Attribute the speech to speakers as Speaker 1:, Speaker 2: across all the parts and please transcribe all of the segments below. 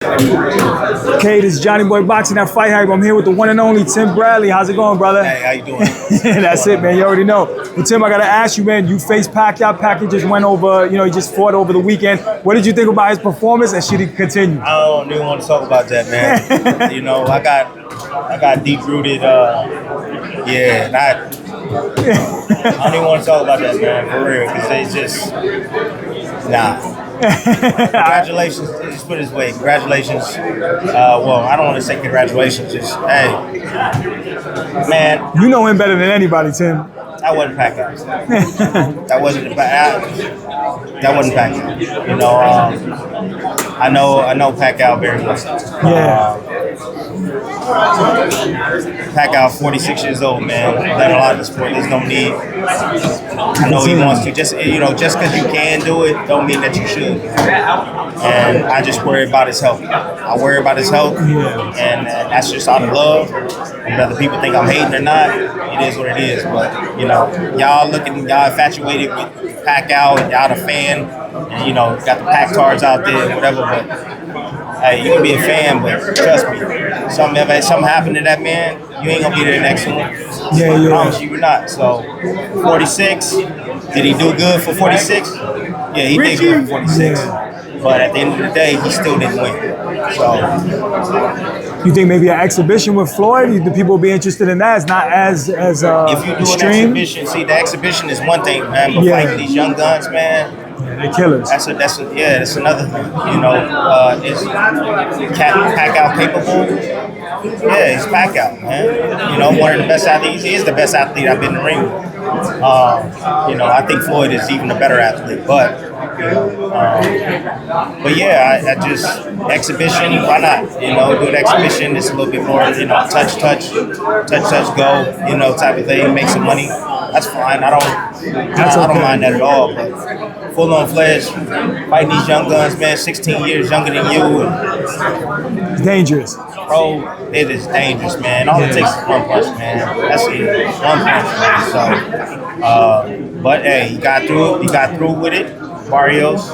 Speaker 1: Okay, this is Johnny Boy Boxing at Fight Hype. I'm here with the one and only Tim Bradley. How's it going, brother?
Speaker 2: Hey, how you doing?
Speaker 1: That's it, man. You already know. Well, Tim, I got to ask you, man, you faced Pacquiao. Pacquiao just went over, he just fought over the weekend. What did you think about his performance, and should he continue?
Speaker 2: I don't even want to talk about that, man. I got deep-rooted, I don't even want to talk about that, man, for real, because it's just, nah. Congratulations, just put it this way, congratulations. Well, I don't want to say congratulations, just, hey, man.
Speaker 1: You know him better than anybody, Tim.
Speaker 2: That wasn't Pacquiao. That wasn't Pacquiao. I know Pacquiao very well.
Speaker 1: Yeah.
Speaker 2: Pacquiao, 46 years old, man. Done a lot of the sport. There's no need. I know he wants to. Just because you can do it, don't mean that you should. And I just worry about his health. I worry about his health, and that's just out of love. Whether people think I'm hating or not, it is what it is. But y'all infatuated with Pacquiao, and y'all a fan, and got the Pac cards out there, whatever. But hey, you can be a fan, but trust me, something happened to that man, you ain't gonna be there next one.
Speaker 1: Yeah.
Speaker 2: I promise you, you're not. So, 46, did he do good for 46? Yeah, he did good for 46. But at the end of the day, he still didn't win. So,
Speaker 1: you think maybe an exhibition with Floyd? Do people be interested in that? It's not as
Speaker 2: if you do
Speaker 1: extreme?
Speaker 2: an exhibition, see, the exhibition is one thing, man. But fighting these young guns, man.
Speaker 1: They're killers.
Speaker 2: That's another thing. Is Pacquiao capable? Yeah, he's Pacquiao, man. One of the best athletes. He is the best athlete I've been in the ring with. I think Floyd is even a better athlete, but I just exhibition. Why not? Do an exhibition. It's a little bit more, touch, go, type of thing. Make some money. That's fine. I don't mind that at all. But full-on fledged, fighting these young guns, man. 16 years younger than you.
Speaker 1: It's dangerous.
Speaker 2: Bro, it is dangerous, man. All it takes is one punch, man. That's it. One punch, man. So, but hey, he got through it. He got through with it. Barrios.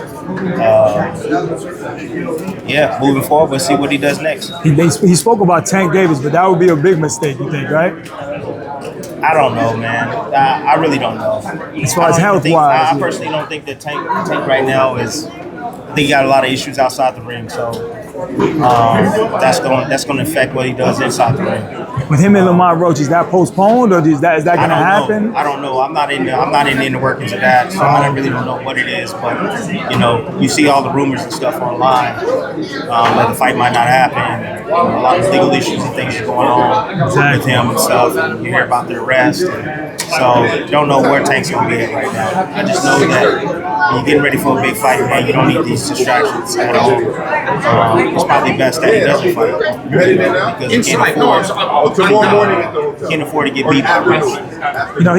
Speaker 2: Moving forward, we'll see what he does next.
Speaker 1: He spoke about Tank Davis, but that would be a big mistake, you think, right?
Speaker 2: I don't know, man. I really don't know.
Speaker 1: As far as health-wise,
Speaker 2: I personally don't think that Tank right now is. I think he got a lot of issues outside the ring, so that's going to affect what he does inside the ring.
Speaker 1: With him and Lamont Roach, is that postponed, or is that going to happen?
Speaker 2: I don't know. I'm not in the inner workings of that, so I really don't know what it is. But you see all the rumors and stuff online that the fight might not happen. A lot of legal issues and things going on with him and stuff. And you hear about the arrest. So don't know where Tank's gonna be at right now. I just know that when you're getting ready for a big fight, man, you don't need these distractions at all. It's probably best that he doesn't fight because he can't afford to get beat by Roach.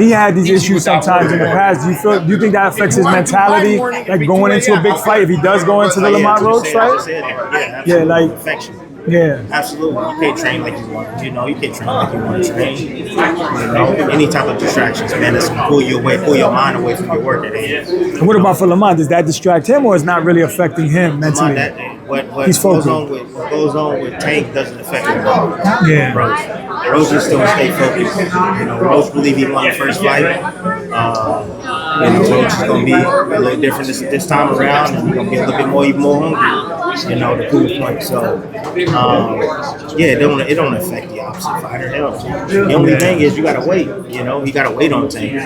Speaker 1: He had these issues sometimes in the past. Do you think that affects his mentality, like going into a big fight if he does go into the Lamont Roach fight?
Speaker 2: Yeah, like affection.
Speaker 1: Yeah,
Speaker 2: absolutely. You can't train like you want. You can't train like you want to train. Any type of distractions, man, that's gonna pull your mind away from your work at hand.
Speaker 1: And what about for Lamont? Does that distract him, or is not really affecting him mentally?
Speaker 2: What goes on with Tank doesn't affect him.
Speaker 1: Yeah,
Speaker 2: Roach is still stay focused. Roach believe he won the first fight. Roach is gonna be a little different this time around, and he's gonna be a little bit more hungry. To prove the point. So, it don't affect the opposite fighter. The only thing is you gotta wait. He gotta wait on Tank.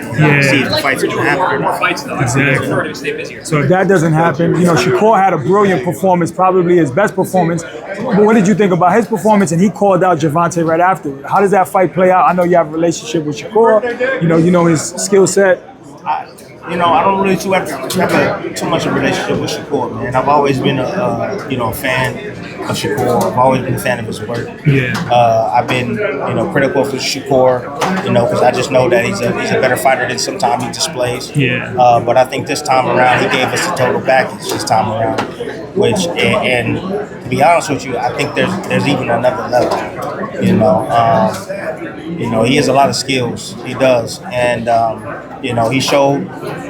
Speaker 2: See if the fight's gonna happen or not.
Speaker 1: Exactly. So if that doesn't happen, Shakur had a brilliant performance, probably his best performance. But what did you think about his performance? And he called out Gervonta right after. How does that fight play out? I know you have a relationship with Shakur. You know his skill set.
Speaker 2: I don't really have too much of a relationship with Shakur, man. I've always been a fan of Shakur. I've always been a fan of his work.
Speaker 1: Yeah.
Speaker 2: I've been, critical for Shakur, because I just know that he's a better fighter than sometimes he displays.
Speaker 1: Yeah.
Speaker 2: But I think this time around he gave us the total package this time around, which and to be honest with you, I think there's even another level. He has a lot of skills. He does, and he showed,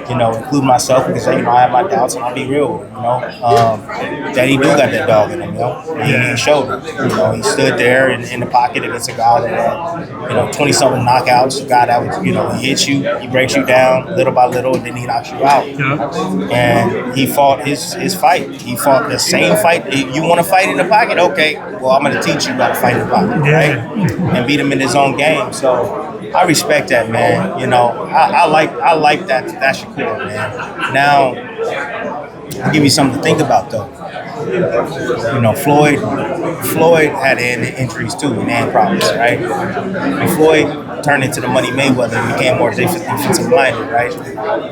Speaker 2: including myself, because I have my doubts, and I'll be real. that he do got that dog in him. He showed it. He stood there in the pocket against a guy that had 20-something knockouts. A guy that was, he hits you, he breaks you down little by little, and then he knocks you out. And he fought his fight. He fought the same fight. You want to fight in the pocket? Okay, well, I'm going to teach you how to fight in the pocket, right? And beat him in his own game. So I respect that, man. I like that Shakur, man. Now, I'll give you something to think about, though. Floyd had injuries too, and hand problems, right? And Floyd turned into the Money Mayweather and became more defensive minded, right?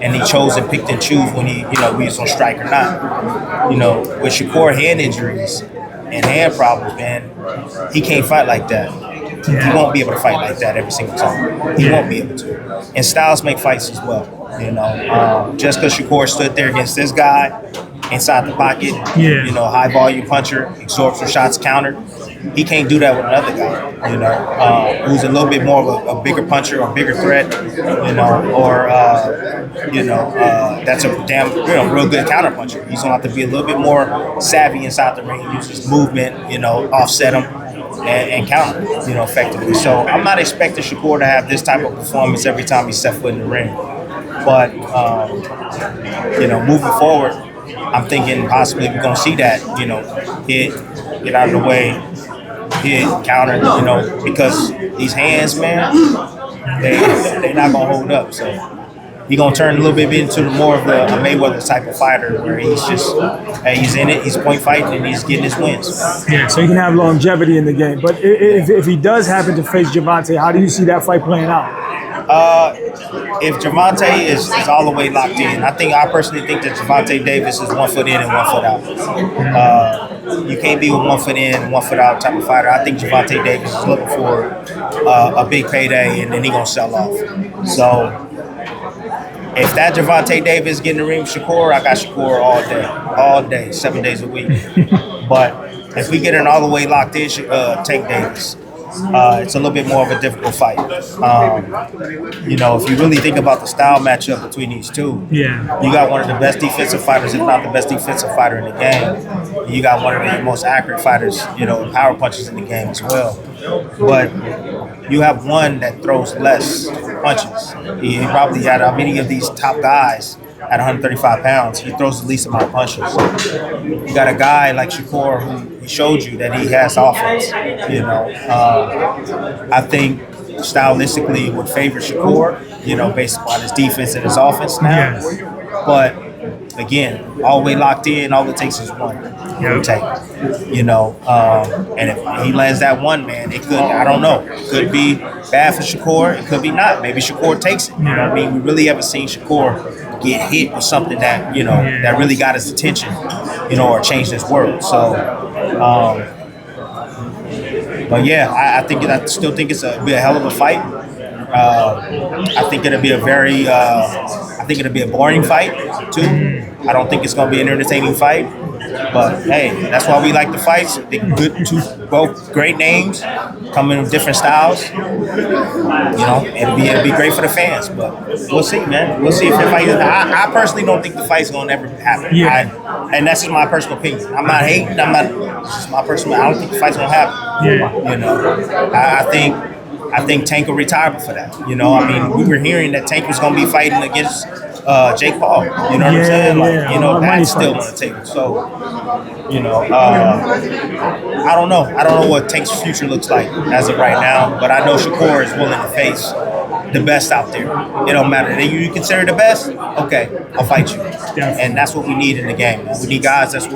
Speaker 2: And he chose and picked and choose when he was on strike or not. With Shakur hand injuries and hand problems, man, he can't fight like that. He won't be able to fight like that every single time. He won't be able to. And styles make fights as well. Just because Shakur stood there against this guy inside the pocket, high volume puncher, absorbs some shots countered. He can't do that with another guy, who's a little bit more of a bigger puncher or bigger threat, that's a damn, real good counter puncher. He's gonna have to be a little bit more savvy inside the ring, use his movement, offset him. And counter, effectively. So I'm not expecting Shakur to have this type of performance every time he steps foot in the ring. But, moving forward, I'm thinking possibly we're going to see that, hit, get out of the way, hit, counter, because these hands, man, they're not going to hold up. So he's going to turn a little bit into more of a Mayweather type of fighter where he's just, he's in it, he's point fighting, and he's getting his wins.
Speaker 1: Yeah, so he can have longevity in the game. But if he does happen to face Gervonta, how do you see that fight playing out?
Speaker 2: If Gervonta is all the way locked in, I personally think that Gervonta Davis is 1 foot in and 1 foot out. You can't be with 1 foot in and 1 foot out type of fighter. I think Gervonta Davis is looking for a big payday, and then he's going to sell off. So if that Gervonta Davis getting in the ring with Shakur, I got Shakur all day, 7 days a week. But if we get in all the way locked in, Tank Davis, it's a little bit more of a difficult fight. If you really think about the style matchup between these two, you got one of the best defensive fighters, if not the best defensive fighter in the game. You got one of the most accurate fighters, power punches in the game as well. But you have one that throws less punches. He probably had many of these top guys at 135 pounds. He throws the least amount of punches. You got a guy like Shakur who showed you that he has offense. I think stylistically would favor Shakur, based upon his defense and his offense now. But again, all the way locked in, all it takes is one. Take, and if he lands that one, man, it could, I don't know, it could be bad for Shakur, it could be not. Maybe Shakur takes it. We really haven't seen Shakur get hit with something that, that really got his attention, or changed his world. So, but yeah, I still think it's be a hell of a fight. I think it'll be a boring fight too. I don't think it's gonna be an entertaining fight. But hey, that's why we like the fights. They're both great names, coming with different styles. It'll be great for the fans. But we'll see, man. We'll see if the fight. I personally don't think the fight's gonna ever happen. And that's just my personal opinion. I'm not hating. It's just my personal. I don't think the fight's gonna happen. I think Tank will retire for that. We were hearing that Tank was gonna be fighting against Jake Paul. You know what I'm saying? That's still on the table. So, I don't know. I don't know what Tank's future looks like as of right now, but I know Shakur is willing to face the best out there. It don't matter. You consider the best? Okay, I'll fight you. And that's what we need in the game. We need guys that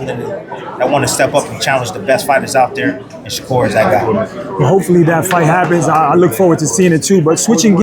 Speaker 2: want to step up and challenge the best fighters out there, and Shakur is that guy.
Speaker 1: Well, hopefully that fight happens. I look forward to seeing it too. But switching